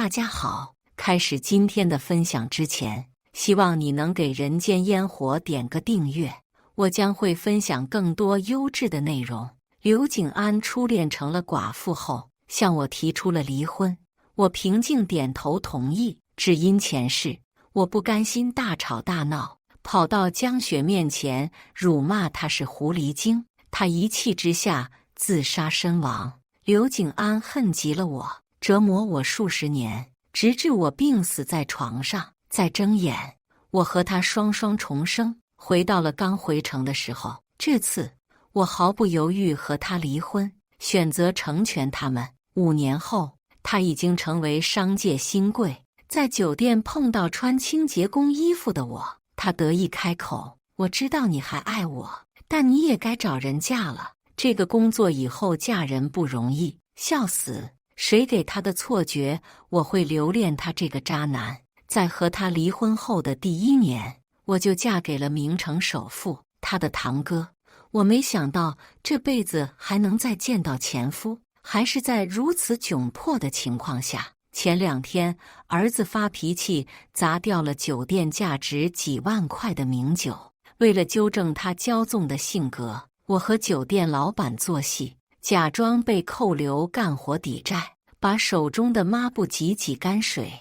大家好，开始今天的分享之前，希望你能给人间烟火点个订阅，我将会分享更多优质的内容。刘景安初恋成了寡妇后，向我提出了离婚，我平静点头同意，只因前事，我不甘心大吵大闹，跑到江雪面前辱骂她是狐狸精，她一气之下自杀身亡。刘景安恨极了我，折磨我数十年，直至我病死在床上。再睁眼，我和他双双重生，回到了刚回城的时候。这次我毫不犹豫和他离婚，选择成全他们。5年后，他已经成为商界新贵。在酒店碰到穿清洁工衣服的我，他得意开口：“我知道你还爱我，但你也该找人嫁了。这个工作以后嫁人不容易。”笑死！谁给他的错觉我会留恋他这个渣男？在和他离婚后的第1年，我就嫁给了名城首富，他的堂哥。我没想到这辈子还能再见到前夫，还是在如此窘迫的情况下。前2天，儿子发脾气砸掉了酒店价值几万块的名酒。为了纠正他骄纵的性格，我和酒店老板做戏，假装被扣留干活抵债，把手中的抹布挤干水。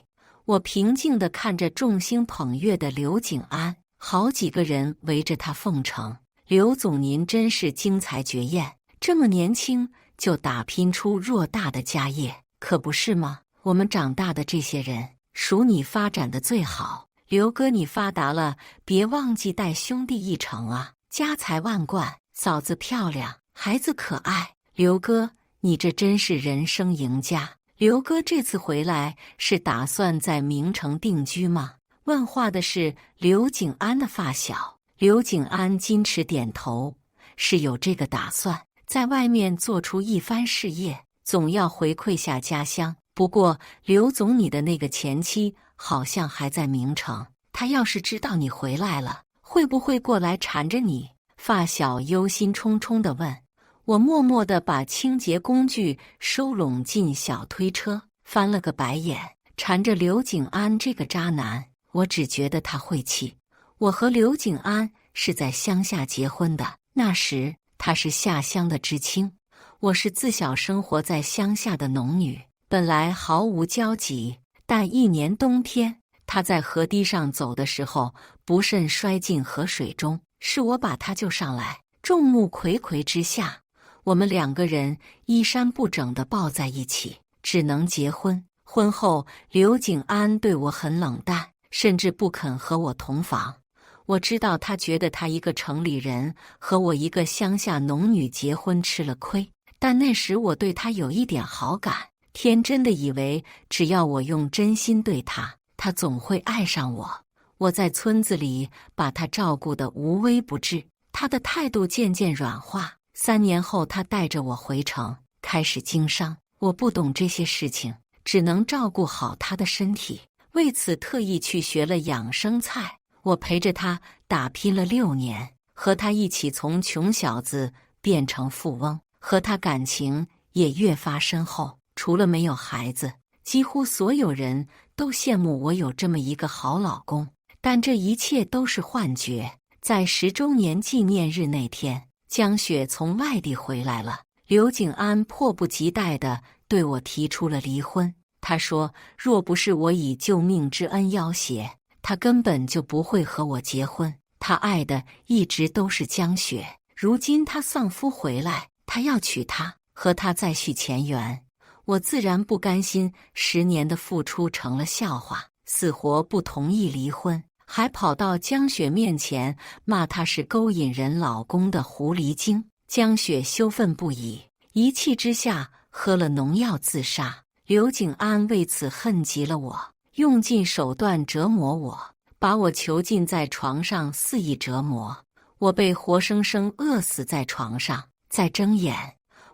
我平静地看着众星捧月的刘景安，好几个人围着他奉承：“刘总您真是惊才绝艳，这么年轻就打拼出偌大的家业，可不是吗？我们长大的这些人，属你发展的最好。刘哥你发达了，别忘记带兄弟一程啊！家财万贯，嫂子漂亮，孩子可爱。刘哥，你这真是人生赢家。刘哥这次回来是打算在名城定居吗？”问话的是刘景安的发小。刘景安矜持点头，是有这个打算，在外面做出一番事业，总要回馈下家乡。不过刘总你的那个前妻好像还在名城，他要是知道你回来了，会不会过来缠着你？发小忧心忡忡地问。我默默地把清洁工具收拢进小推车，翻了个白眼。缠着刘景安这个渣男，我只觉得他晦气。我和刘景安是在乡下结婚的，那时他是下乡的知青，我是自小生活在乡下的农女，本来毫无交集。但一年冬天，他在河堤上走的时候，不慎摔进河水中，是我把他救上来。众目睽睽之下，我们2个人衣衫不整地抱在一起，只能结婚。婚后，刘景安对我很冷淡，甚至不肯和我同房。我知道他觉得他一个城里人和我一个乡下农女结婚吃了亏，但那时我对他有一点好感，天真的以为只要我用真心对他，他总会爱上我。我在村子里把他照顾得无微不至，他的态度渐渐软化。3年后，他带着我回城，开始经商。我不懂这些事情，只能照顾好他的身体，为此特意去学了养生菜。我陪着他打拼了6年，和他一起从穷小子变成富翁，和他感情也越发深厚。除了没有孩子，几乎所有人都羡慕我有这么一个好老公，但这一切都是幻觉。在10周年纪念日那天，江雪从外地回来了，刘景安迫不及待地对我提出了离婚。他说，若不是我以救命之恩要挟，他根本就不会和我结婚。他爱的一直都是江雪，如今他丧夫回来，他要娶她，和他再续前缘。我自然不甘心10年的付出成了笑话，死活不同意离婚，还跑到江雪面前骂她是勾引人老公的狐狸精。江雪羞愤不已，一气之下喝了农药自杀。刘景安为此恨极了我，用尽手段折磨我，把我囚禁在床上肆意折磨。我被活生生饿死在床上。再睁眼，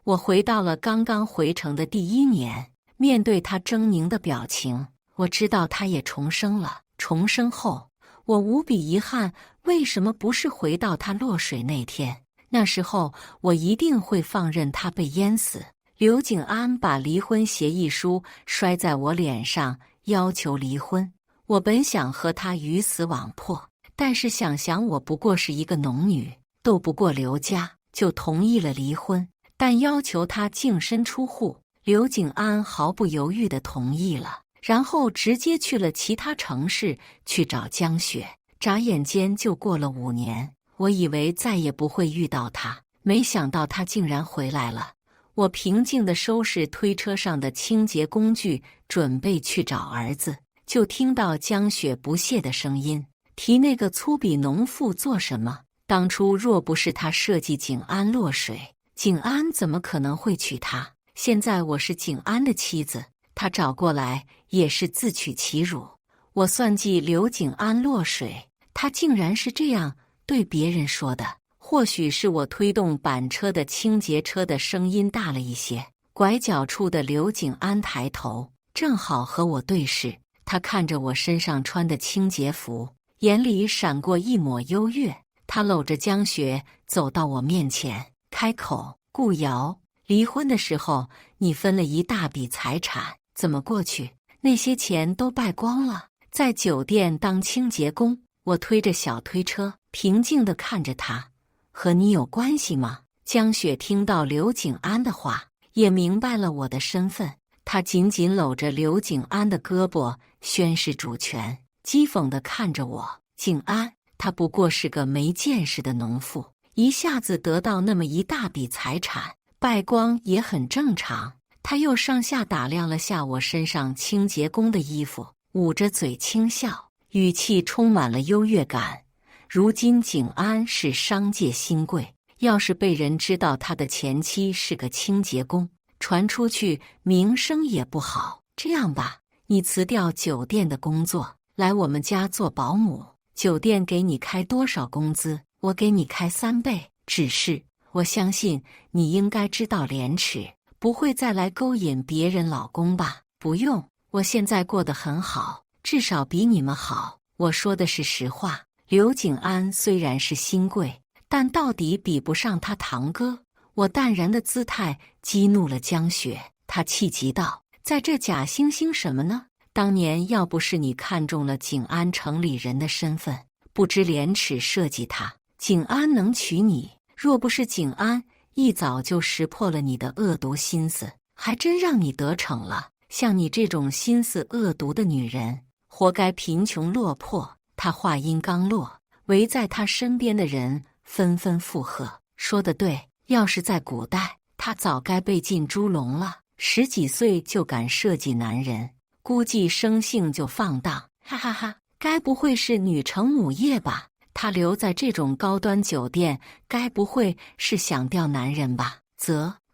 我回到了刚刚回城的第1年，面对他狰狞的表情，我知道他也重生了。重生后，我无比遗憾，为什么不是回到他落水那天？那时候我一定会放任他被淹死。刘景安把离婚协议书摔在我脸上，要求离婚。我本想和他鱼死网破，但是想想我不过是一个农女，斗不过刘家，就同意了离婚，但要求他净身出户。刘景安毫不犹豫地同意了，然后直接去了其他城市去找江雪。眨眼间就过了5年，我以为再也不会遇到他，没想到他竟然回来了。我平静地收拾推车上的清洁工具，准备去找儿子，就听到江雪不屑的声音，提那个粗鄙农妇做什么？当初若不是他设计景安落水，景安怎么可能会娶她？现在我是景安的妻子，他找过来也是自取其辱。我算计刘景安落水，他竟然是这样对别人说的。或许是我推动板车的清洁车的声音大了一些，拐角处的刘景安抬头，正好和我对视。他看着我身上穿的清洁服，眼里闪过一抹优越。他搂着江雪走到我面前，开口：顾瑶，离婚的时候你分了一大笔财产，怎么过去？那些钱都败光了。在酒店当清洁工，我推着小推车，平静地看着他。和你有关系吗？江雪听到刘景安的话，也明白了我的身份。她紧紧搂着刘景安的胳膊，宣示主权，讥讽地看着我。景安，他不过是个没见识的农妇，一下子得到那么一大笔财产，败光也很正常。他又上下打量了下我身上清洁工的衣服，捂着嘴轻笑，语气充满了优越感。如今景安是商界新贵，要是被人知道他的前妻是个清洁工，传出去名声也不好。这样吧，你辞掉酒店的工作，来我们家做保姆，酒店给你开多少工资，我给你开3倍。只是我相信你应该知道廉耻，不会再来勾引别人老公吧？不用，我现在过得很好，至少比你们好。我说的是实话。刘景安虽然是新贵，但到底比不上他堂哥。我淡然的姿态激怒了江雪，她气急道：在这假惺惺什么呢？当年要不是你看中了景安城里人的身份，不知廉耻设计他，景安能娶你？若不是景安一早就识破了你的恶毒心思，还真让你得逞了。像你这种心思恶毒的女人，活该贫穷落魄。他话音刚落，围在他身边的人纷纷附和，说得对，要是在古代，他早该被进猪笼了。10几岁就敢设计男人，估计生性就放荡。哈哈哈，该不会是女承母业吧？他留在这种高端酒店，该不会是想钓男人吧？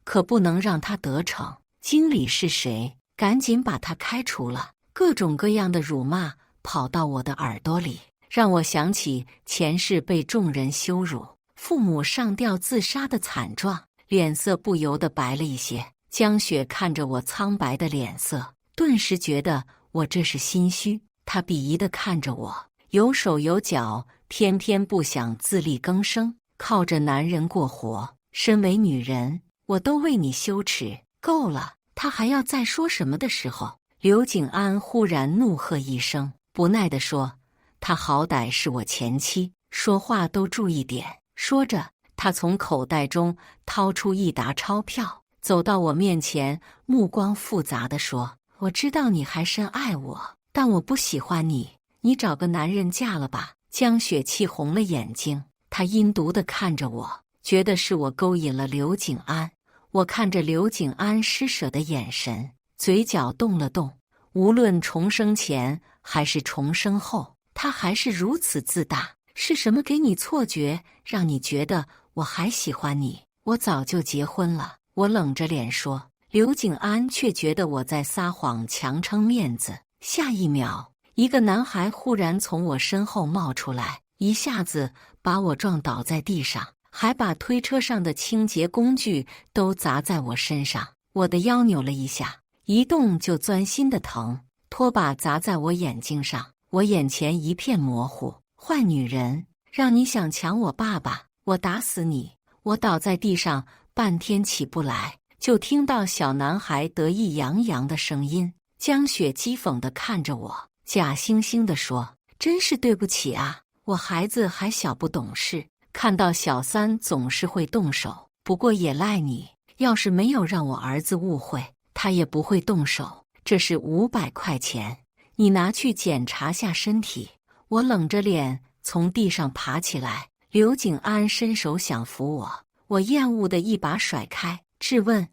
可不能让他得逞。经理是谁？赶紧把他开除了。各种各样的辱骂跑到我的耳朵里，让我想起前世被众人羞辱，父母上吊自杀的惨状，脸色不由得白了一些。江雪看着我苍白的脸色，顿时觉得我这是心虚。她鄙夷地看着我，有手有脚，偏偏不想自力更生，靠着男人过活。身为女人，我都为你羞耻。够了！她还要再说什么的时候，刘景安忽然怒喝一声，不耐地说：她好歹是我前妻，说话都注意点。说着，他从口袋中掏出一沓钞票，走到我面前，目光复杂地说：我知道你还深爱我，但我不喜欢你，你找个男人嫁了吧。江雪气红了眼睛，她阴毒地看着我，觉得是我勾引了刘景安。我看着刘景安施舍的眼神，嘴角动了动。无论重生前还是重生后，他还是如此自大。是什么给你错觉，让你觉得我还喜欢你？我早就结婚了。我冷着脸说。刘景安却觉得我在撒谎，强撑面子。下一秒，一个男孩忽然从我身后冒出来，一下子把我撞倒在地上，还把推车上的清洁工具都砸在我身上。我的腰扭了一下，一动就钻心的疼，拖把砸在我眼睛上，我眼前一片模糊。坏女人，让你想抢我爸爸，我打死你！我倒在地上半天起不来，就听到小男孩得意洋洋的声音。江雪讥讽地看着我，假惺惺地说：“真是对不起啊，我孩子还小不懂事，看到小三总是会动手。不过也赖你，要是没有让我儿子误会，他也不会动手。这是500块钱，你拿去检查下身体。”我冷着脸从地上爬起来，刘景安伸手想扶我，我厌恶地一把甩开，质问：“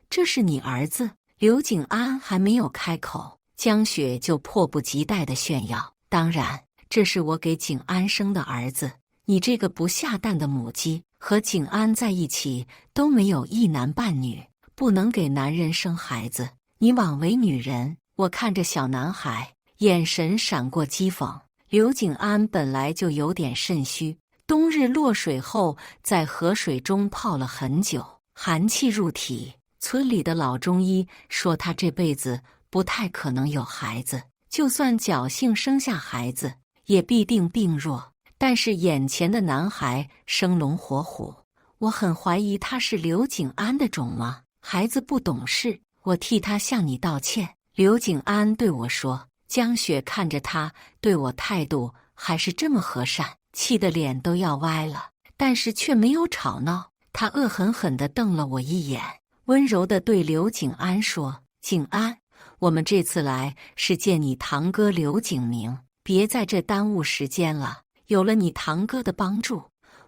这是你儿子？”刘景安还没有开口，江雪就迫不及待地炫耀：“当然，这是我给景安生的儿子。你这个不下蛋的母鸡，和景安在一起都没有一男半女，不能给男人生孩子，你枉为女人。”我看着小男孩，眼神闪过讥讽。刘景安本来就有点肾虚，冬日落水后在河水中泡了很久，寒气入体。村里的老中医说他这辈子不太可能有孩子，就算侥幸生下孩子，也必定病弱。但是眼前的男孩生龙活虎，我很怀疑他是刘景安的种吗？孩子不懂事，我替他向你道歉。刘景安对我说。江雪看着他对我态度还是这么和善，气得脸都要歪了，但是却没有吵闹。他恶狠狠地瞪了我一眼，温柔地对刘景安说：“景安，我们这次来是见你堂哥刘景明，别在这耽误时间了。有了你堂哥的帮助，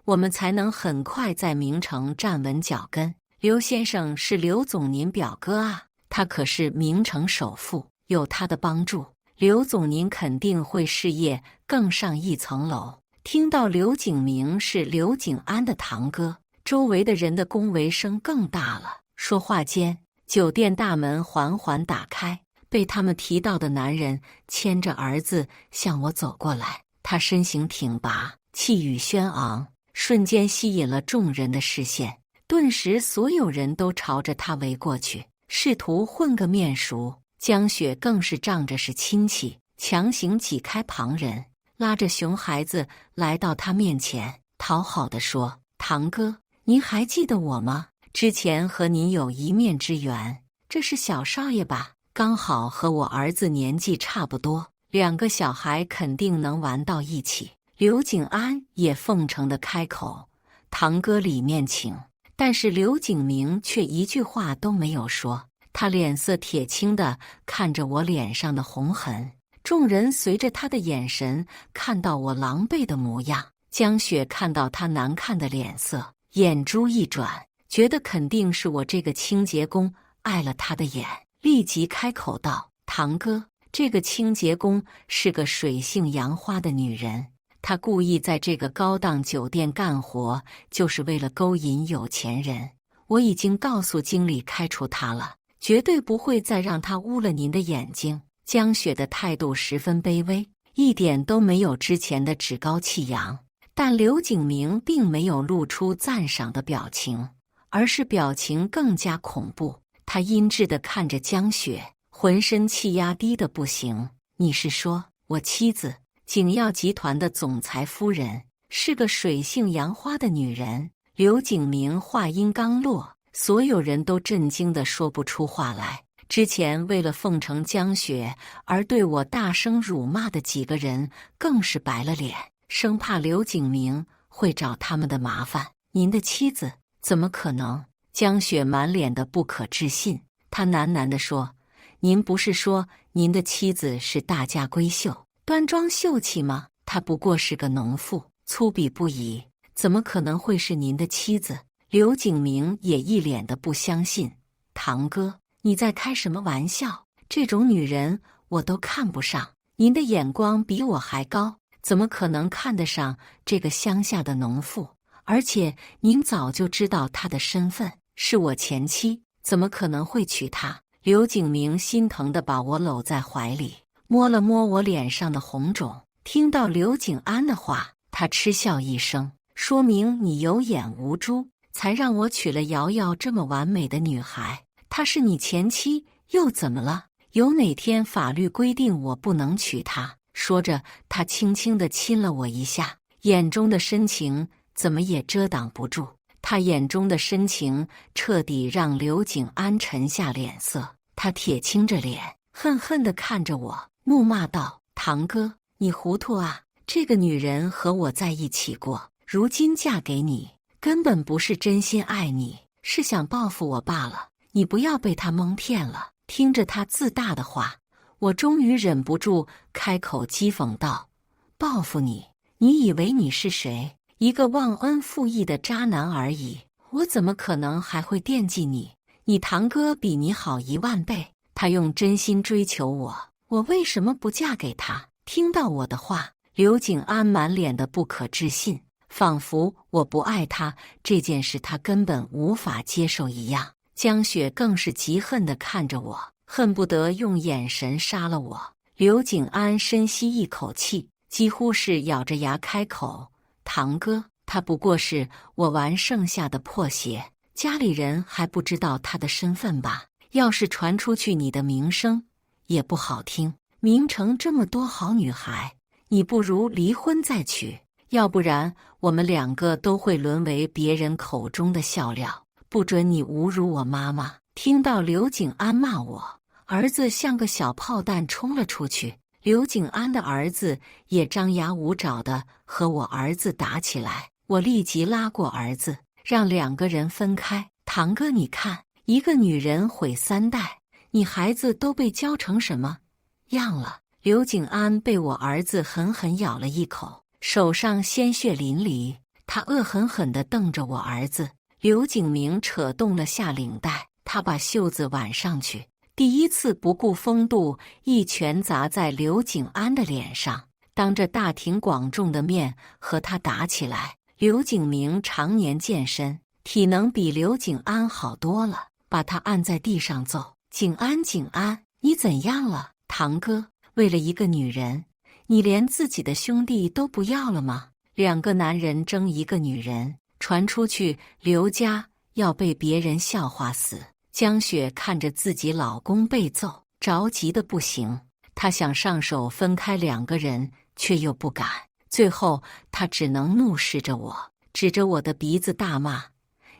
我们才能很快在明城站稳脚跟。刘先生是刘总您表哥啊，他可是明城首富，有他的帮助，刘总您肯定会事业更上一层楼。”听到刘景明是刘景安的堂哥，周围的人的恭维声更大了。说话间，酒店大门缓缓打开，被他们提到的男人牵着儿子向我走过来。他身形挺拔，气宇轩昂，瞬间吸引了众人的视线。顿时，所有人都朝着他围过去，试图混个面熟。江雪更是仗着是亲戚，强行挤开旁人，拉着熊孩子来到他面前，讨好地说：“堂哥，您还记得我吗？之前和您有一面之缘，这是小少爷吧？刚好和我儿子年纪差不多，2个小孩肯定能玩到一起。”刘景安也奉承地开口：“堂哥里面请。”但是刘景明却一句话都没有说，他脸色铁青地看着我脸上的红痕。众人随着他的眼神看到我狼狈的模样。江雪看到他难看的脸色，眼珠一转，觉得肯定是我这个清洁工碍了他的眼，立即开口道：“堂哥，这个清洁工是个水性杨花的女人，她故意在这个高档酒店干活，就是为了勾引有钱人。我已经告诉经理开除她了，绝对不会再让她污了您的眼睛。”江雪的态度十分卑微，一点都没有之前的趾高气扬。但刘景明并没有露出赞赏的表情，而是表情更加恐怖。他阴鸷地看着江雪，浑身气压低得不行。“你是说我妻子景耀集团的总裁夫人是个水性杨花的女人？”刘景明话音刚落，所有人都震惊得说不出话来。之前为了奉承江雪而对我大声辱骂的几个人更是白了脸，生怕刘景明会找他们的麻烦。“您的妻子？怎么可能？”江雪满脸的不可置信，她喃喃地说：“您不是说您的妻子是大家闺秀，端庄秀气吗？她不过是个农妇，粗鄙不已，怎么可能会是您的妻子？”刘景明也一脸的不相信。“堂哥，你在开什么玩笑？这种女人我都看不上，您的眼光比我还高，怎么可能看得上这个乡下的农妇？而且您早就知道她的身份，是我前妻，怎么可能会娶她？”刘景明心疼地把我搂在怀里，摸了摸我脸上的红肿。听到刘景安的话，他嗤笑一声，说明你有眼无珠，才让我娶了瑶瑶这么完美的女孩。她是你前妻又怎么了？有哪天法律规定我不能娶她？说着，他轻轻地亲了我一下，眼中的深情怎么也遮挡不住。他眼中的深情彻底让刘景安沉下脸色，他铁青着脸，恨恨地看着我，怒骂道：“堂哥，你糊涂啊！这个女人和我在一起过，如今嫁给你，根本不是真心爱你，是想报复我罢了。你不要被她蒙骗了。”听着他自大的话，我终于忍不住开口讥讽道：“报复你？你以为你是谁？一个忘恩负义的渣男而已，我怎么可能还会惦记你？你堂哥比你好10000倍，他用真心追求我，我为什么不嫁给他？”听到我的话，刘景安满脸的不可置信，仿佛我不爱他这件事他根本无法接受一样。江雪更是极恨地看着我，恨不得用眼神杀了我。刘景安深吸一口气，几乎是咬着牙开口：“堂哥，他不过是我玩剩下的破鞋，家里人还不知道他的身份吧？要是传出去，你的名声也不好听。明城这么多好女孩，你不如离婚再娶，要不然我们2个都会沦为别人口中的笑料。不准你侮辱我妈妈！”听到刘景安骂我，儿子像个小炮弹冲了出去。刘景安的儿子也张牙舞爪的和我儿子打起来，我立即拉过儿子，让2个人分开。堂哥，你看，一个女人毁3代，你孩子都被教成什么样了？刘景安被我儿子狠狠咬了一口，手上鲜血淋漓，他恶狠狠地瞪着我儿子。刘景明扯动了下领带，他把袖子挽上去，第一次不顾风度，一拳砸在刘景安的脸上，当着大庭广众的面和他打起来。刘景明常年健身，体能比刘景安好多了，把他按在地上揍。景安，景安，你怎样了？堂哥，为了一个女人，你连自己的兄弟都不要了吗？2个男人争一个女人，传出去，刘家要被别人笑话死。江雪看着自己老公被揍，着急的不行。她想上手分开2个人，却又不敢。最后，她只能怒视着我，指着我的鼻子大骂：“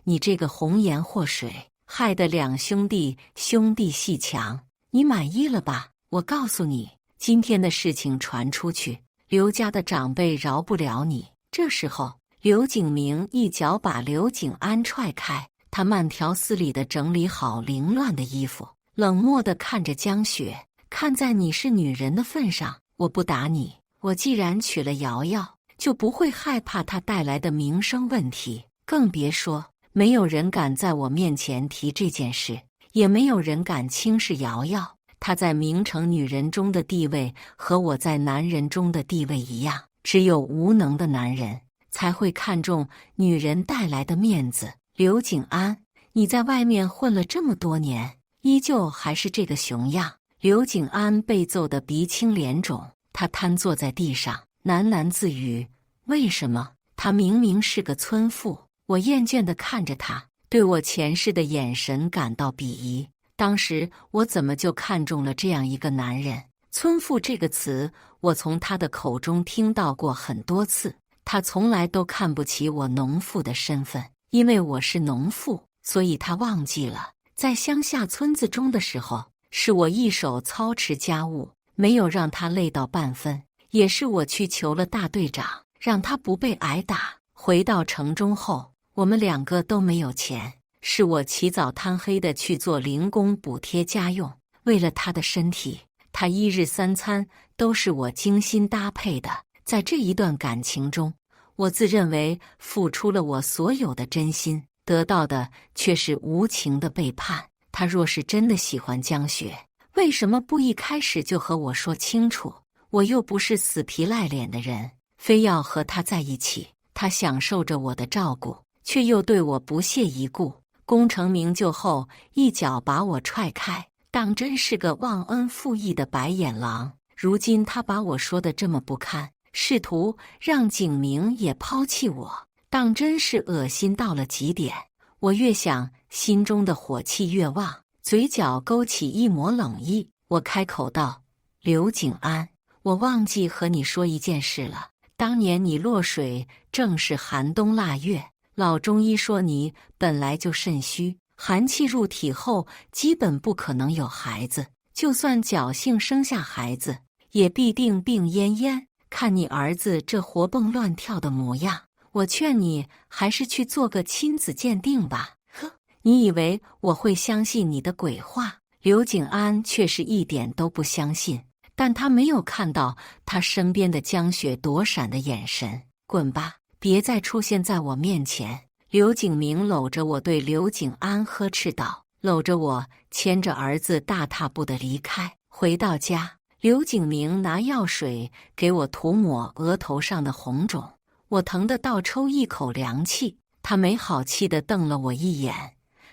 你这个红颜祸水，害得2兄弟兄弟阋墙！你满意了吧？我告诉你，今天的事情传出去，刘家的长辈饶不了你。”这时候，刘景明一脚把刘景安踹开，他慢条斯理地整理好凌乱的衣服，冷漠地看着江雪：“看在你是女人的份上，我不打你。我既然娶了瑶瑶，就不会害怕她带来的名声问题，更别说没有人敢在我面前提这件事，也没有人敢轻视瑶瑶。她在明城女人中的地位和我在男人中的地位一样，只有无能的男人才会看重女人带来的面子。刘景安，你在外面混了这么多年，依旧还是这个熊样。”刘景安被揍得鼻青脸肿，他瘫坐在地上，喃喃自语：“为什么？他明明是个村妇。”我厌倦地看着他，对我前世的眼神感到鄙夷。当时我怎么就看中了这样一个男人？村妇这个词，我从他的口中听到过很多次。他从来都看不起我农妇的身份，因为我是农妇，所以他忘记了，在乡下村子中的时候，是我一手操持家务，没有让他累到半分，也是我去求了大队长，让他不被挨打。回到城中后，我们2个都没有钱，是我起早贪黑的去做零工补贴家用。为了他的身体，他1日3餐都是我精心搭配的。在这一段感情中，我自认为付出了我所有的真心，得到的却是无情的背叛。他若是真的喜欢江雪，为什么不一开始就和我说清楚？我又不是死皮赖脸的人，非要和他在一起。他享受着我的照顾，却又对我不屑一顾。功成名就后，一脚把我踹开，当真是个忘恩负义的白眼狼。如今他把我说得这么不堪，试图让景明也抛弃我，当真是恶心到了极点。我越想，心中的火气越旺，嘴角勾起一抹冷意。我开口道：“刘景安，我忘记和你说一件事了。当年你落水，正是寒冬腊月，老中医说你本来就肾虚，寒气入体后基本不可能有孩子，就算侥幸生下孩子，也必定病恹恹。看你儿子这活蹦乱跳的模样，我劝你还是去做个亲子鉴定吧。呵，你以为我会相信你的鬼话？刘景安却是一点都不相信，但他没有看到他身边的江雪躲闪的眼神。滚吧，别再出现在我面前！刘景明搂着我对刘景安呵斥道，搂着我牵着儿子大踏步地离开。回到家，刘景明拿药水给我涂抹额头上的红肿，我疼得倒抽一口凉气。他没好气地瞪了我一眼，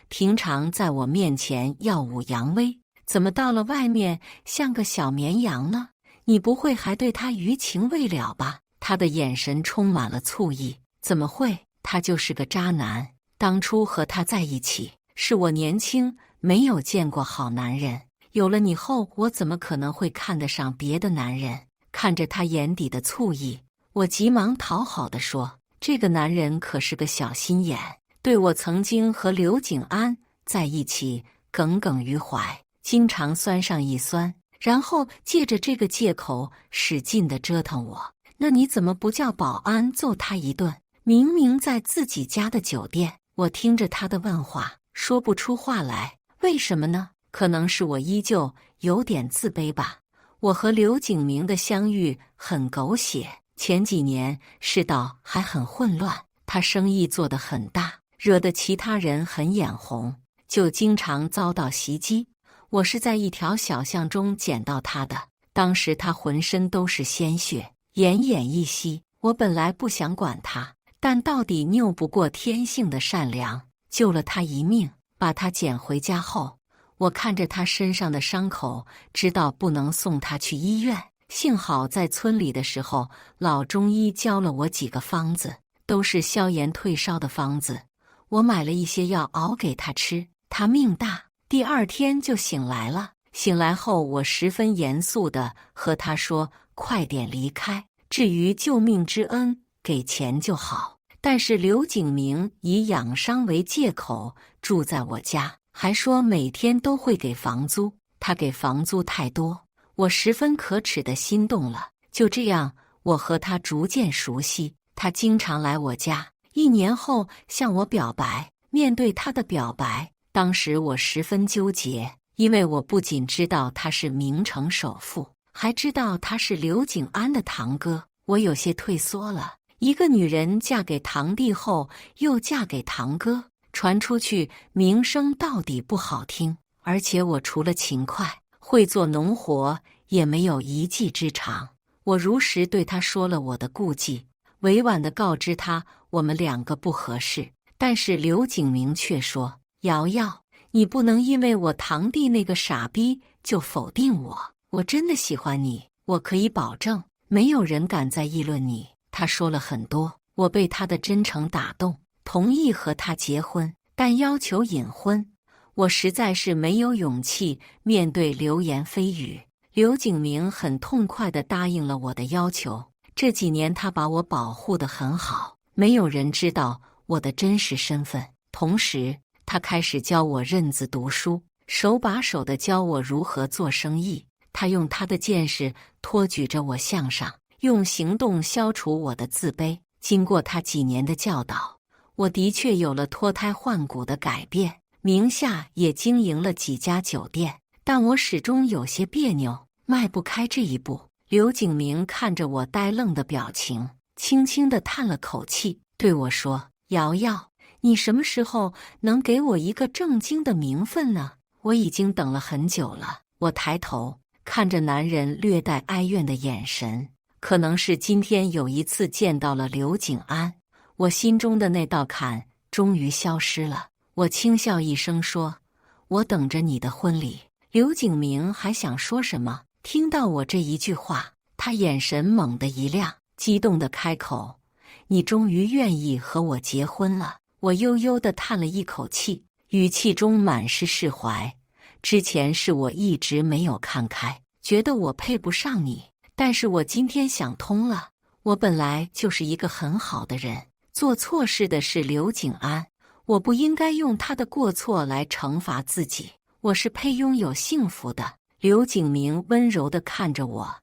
平常在我面前耀武扬威，怎么到了外面像个小绵羊呢？你不会还对他余情未了吧？他的眼神充满了醋意。怎么会？他就是个渣男。当初和他在一起，是我年轻，没有见过好男人。有了你后，我怎么可能会看得上别的男人？看着他眼底的醋意，我急忙讨好地说：“这个男人可是个小心眼，对我曾经和刘景安在一起耿耿于怀，经常酸上一酸，然后借着这个借口使劲地折腾我。那你怎么不叫保安揍他一顿？明明在自己家的酒店。”我听着他的问话，说不出话来。为什么呢？可能是我依旧有点自卑吧。我和刘景明的相遇很狗血，前几年世道还很混乱，他生意做得很大，惹得其他人很眼红，就经常遭到袭击。我是在一条小巷中捡到他的，当时他浑身都是鲜血，奄奄一息。我本来不想管他，但到底拗不过天性的善良，救了他一命。把他捡回家后，我看着他身上的伤口，知道不能送他去医院。幸好在村里的时候，老中医教了我几个方子，都是消炎退烧的方子。我买了一些药熬给他吃，他命大，第二天就醒来了。醒来后，我十分严肃地和他说：“快点离开，至于救命之恩，给钱就好。”但是刘景明以养伤为借口住在我家，还说每天都会给房租。他给房租太多，我十分可耻的心动了。就这样，我和他逐渐熟悉，他经常来我家。1年后向我表白，面对他的表白，当时我十分纠结，因为我不仅知道他是名城首富，还知道他是刘景安的堂哥，我有些退缩了。一个女人嫁给堂弟后又嫁给堂哥，传出去名声到底不好听。而且我除了勤快，会做农活，也没有一技之长。我如实对他说了我的顾忌，委婉地告知他我们2个不合适。但是刘景明却说：“瑶瑶，你不能因为我堂弟那个傻逼就否定我。我真的喜欢你，我可以保证，没有人敢再议论你。”他说了很多，我被他的真诚打动，同意和他结婚，但要求隐婚。我实在是没有勇气面对流言蜚语。刘景明很痛快地答应了我的要求。这几年他把我保护得很好，没有人知道我的真实身份。同时，他开始教我认字读书，手把手地教我如何做生意。他用他的见识托举着我向上，用行动消除我的自卑。经过他几年的教导，我的确有了脱胎换骨的改变，名下也经营了几家酒店，但我始终有些别扭，迈不开这一步。刘景明看着我呆愣的表情，轻轻地叹了口气，对我说：“瑶瑶，你什么时候能给我一个正经的名分呢？我已经等了很久了。”我抬头看着男人略带哀怨的眼神，可能是今天有一次见到了刘景安，我心中的那道坎终于消失了。我轻笑一声说：“我等着你的婚礼。”刘景明还想说什么，听到我这一句话，他眼神猛地一亮，激动地开口：“你终于愿意和我结婚了。”我悠悠地叹了一口气，语气中满是释怀。之前是我一直没有看开，觉得我配不上你，但是我今天想通了，我本来就是一个很好的人，做错事的是刘景安，我不应该用他的过错来惩罚自己，我是配拥有幸福的。刘景明温柔地看着我，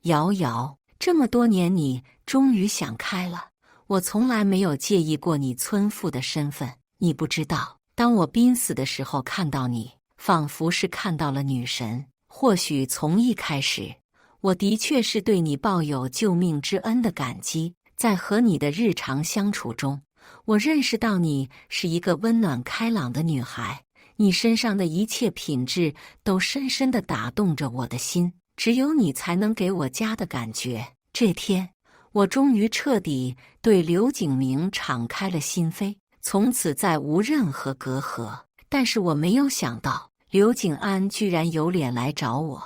瑶瑶，这么多年你终于想开了，我从来没有介意过你村妇的身份，你不知道，当我濒死的时候看到你，仿佛是看到了女神。或许从一开始，我的确是对你抱有救命之恩的感激，在和你的日常相处中，我认识到你是一个温暖开朗的女孩，你身上的一切品质都深深地打动着我的心，只有你才能给我家的感觉。这天，我终于彻底对刘景明敞开了心扉，从此再无任何隔阂。但是我没有想到，刘景安居然有脸来找我，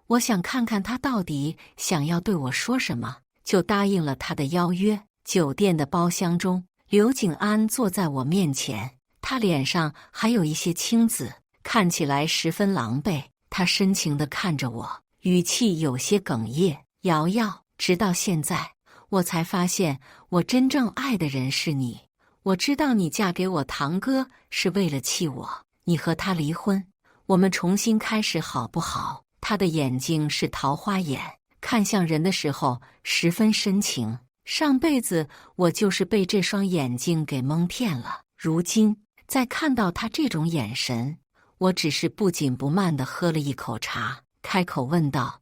我想看看他到底想要对我说什么，就答应了他的邀约。酒店的包厢中，刘景安坐在我面前，他脸上还有一些青紫，看起来十分狼狈。他深情地看着我，语气有些哽咽：瑶瑶，直到现在，我才发现我真正爱的人是你。我知道你嫁给我堂哥是为了气我，你和他离婚，我们重新开始好不好？他的眼睛是桃花眼，看向人的时候十分深情。上辈子我就是被这双眼睛给蒙骗了，如今再看到他这种眼神，我只是不紧不慢地喝了一口茶，开口问道：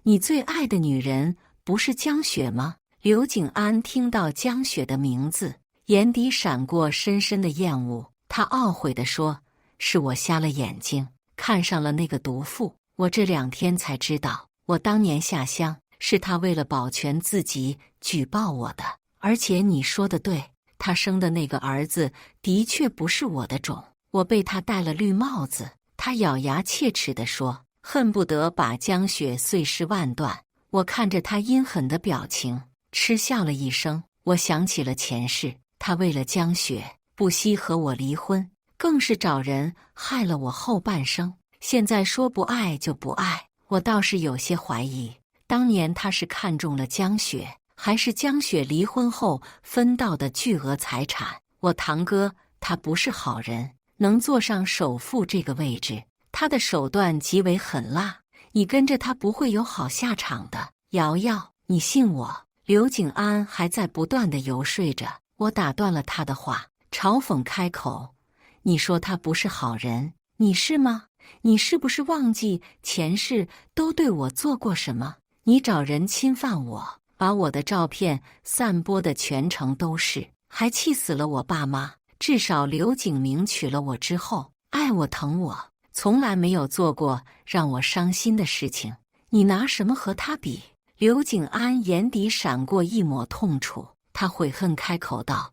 你最爱的女人不是江雪吗？刘景安听到江雪的名字，眼底闪过深深的厌恶，他懊悔地说：是我瞎了眼睛，看上了那个毒妇。我这2天才知道，我当年下乡是他为了保全自己举报我的。而且你说的对，他生的那个儿子的确不是我的种，我被他戴了绿帽子。他咬牙切齿地说，恨不得把江雪碎尸万段。我看着他阴狠的表情，嗤笑了一声。我想起了前世，他为了江雪不惜和我离婚，更是找人害了我后半生。现在说不爱就不爱，我倒是有些怀疑，当年他是看中了江雪，还是江雪离婚后分到的巨额财产？我堂哥他不是好人，能坐上首富这个位置，他的手段极为狠辣，你跟着他不会有好下场的。瑶瑶，你信我。刘景安还在不断地游说着，我打断了他的话，嘲讽开口：你说他不是好人，你是吗？你是不是忘记前世都对我做过什么？你找人侵犯我，把我的照片散播的全城都是，还气死了我爸妈。至少刘景明娶了我之后，爱我疼我，从来没有做过让我伤心的事情。你拿什么和他比？刘景安眼底闪过一抹痛楚，他悔恨开口道：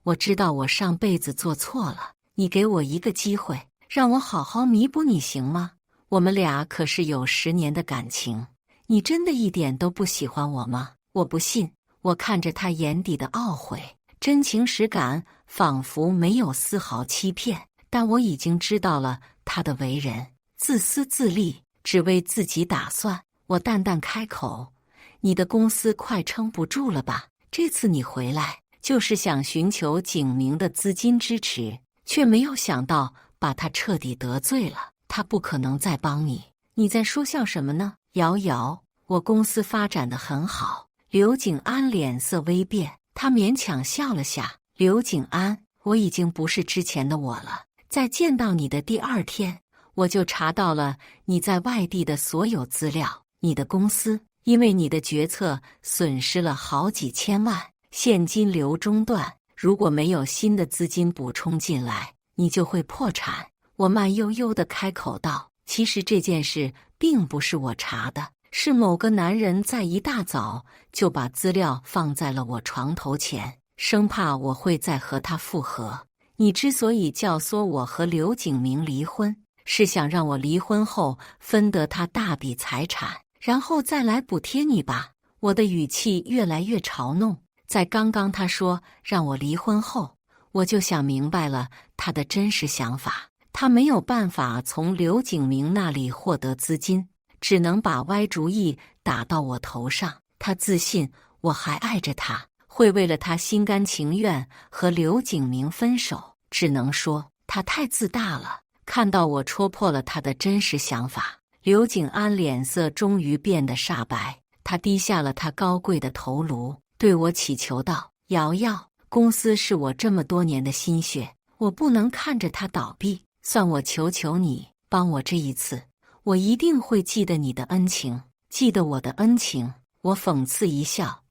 我知道我上辈子做错了，你给我一个机会，让我好好弥补你行吗？我们俩可是有10年的感情，你真的一点都不喜欢我吗？我不信。我看着他眼底的懊悔，真情实感，仿佛没有丝毫欺骗。但我已经知道了他的为人，自私自利，只为自己打算。我淡淡开口：你的公司快撑不住了吧？这次你回来就是想寻求景明的资金支持，却没有想到把他彻底得罪了，他不可能再帮你。你在说笑什么呢？瑶瑶，我公司发展得很好。刘景安脸色微变，他勉强笑了下。刘景安，我已经不是之前的我了。在见到你的第2天，我就查到了你在外地的所有资料。你的公司因为你的决策损失了好几千万，现金流中断，如果没有新的资金补充进来，你就会破产。我慢悠悠地开口道：其实这件事并不是我查的，是某个男人在一大早就把资料放在了我床头前，生怕我会再和他复合。你之所以教唆我和刘景明离婚，是想让我离婚后分得他大笔财产，然后再来补贴你吧。我的语气越来越嘲弄。在刚刚他说让我离婚后，我就想明白了他的真实想法。他没有办法从刘景明那里获得资金，只能把歪主意打到我头上。他自信我还爱着他，会为了他心甘情愿和刘景明分手，只能说他太自大了。看到我戳破了他的真实想法，刘景安脸色终于变得煞白，他低下了他高贵的头颅，对我祈求道：瑶瑶，公司是我这么多年的心血，我不能看着它倒闭，算我求求你，帮我这一次，我一定会记得你的恩情，记得我的恩情。我讽刺一笑，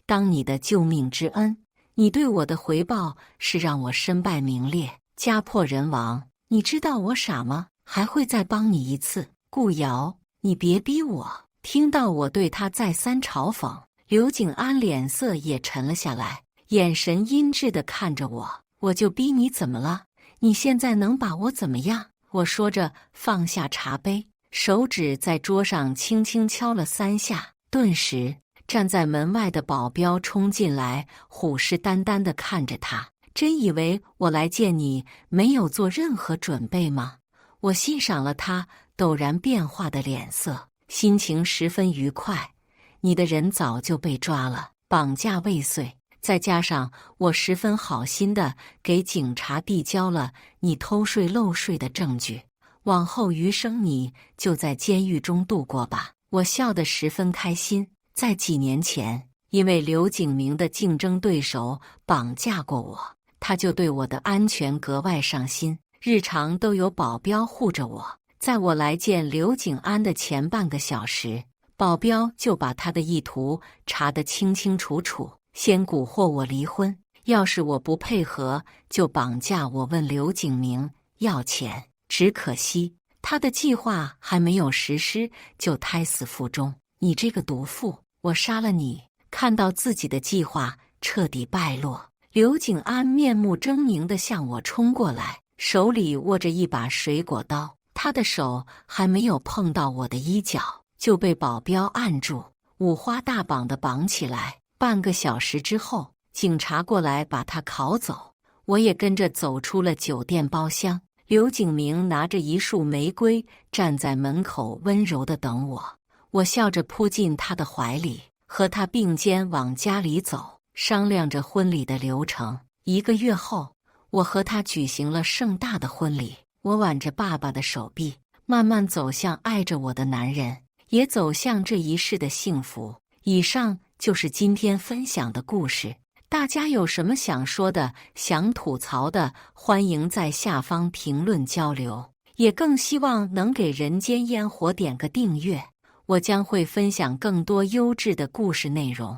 当你的救命之恩，你对我的回报是让我身败名裂，家破人亡。你知道我傻吗？还会再帮你一次。顾瑶，你别逼我。听到我对他再三嘲讽，刘景安脸色也沉了下来，眼神阴鸷地看着我。我就逼你怎么了？你现在能把我怎么样？我说着放下茶杯，手指在桌上轻轻敲了3下。顿时，站在门外的保镖冲进来，虎视眈眈地看着他。真以为我来见你没有做任何准备吗？我欣赏了他陡然变化的脸色，心情十分愉快。你的人早就被抓了，绑架未遂，再加上我十分好心的给警察递交了你偷税漏税的证据，往后余生你就在监狱中度过吧。我笑得十分开心。在几年前，因为刘景明的竞争对手绑架过我，他就对我的安全格外上心，日常都有保镖护着我。在我来见刘景安的前半个小时，保镖就把他的意图查得清清楚楚，先蛊惑我离婚，要是我不配合，就绑架我问刘景明要钱。只可惜他的计划还没有实施，就胎死腹中。你这个毒妇，我杀了你！看到自己的计划彻底败落，刘景安面目狰狞地向我冲过来，手里握着一把水果刀。他的手还没有碰到我的衣角，就被保镖按住，五花大绑地绑起来。半个小时之后，警察过来把他铐走，我也跟着走出了酒店包厢。刘景明拿着一束玫瑰站在门口，温柔地等我。我笑着扑进他的怀里，和他并肩往家里走，商量着婚礼的流程。1个月后，我和他举行了盛大的婚礼。我挽着爸爸的手臂，慢慢走向爱着我的男人，也走向这一世的幸福。以上就是今天分享的故事。大家有什么想说的、想吐槽的，欢迎在下方评论交流。也更希望能给人间烟火点个订阅，我将会分享更多优质的故事内容。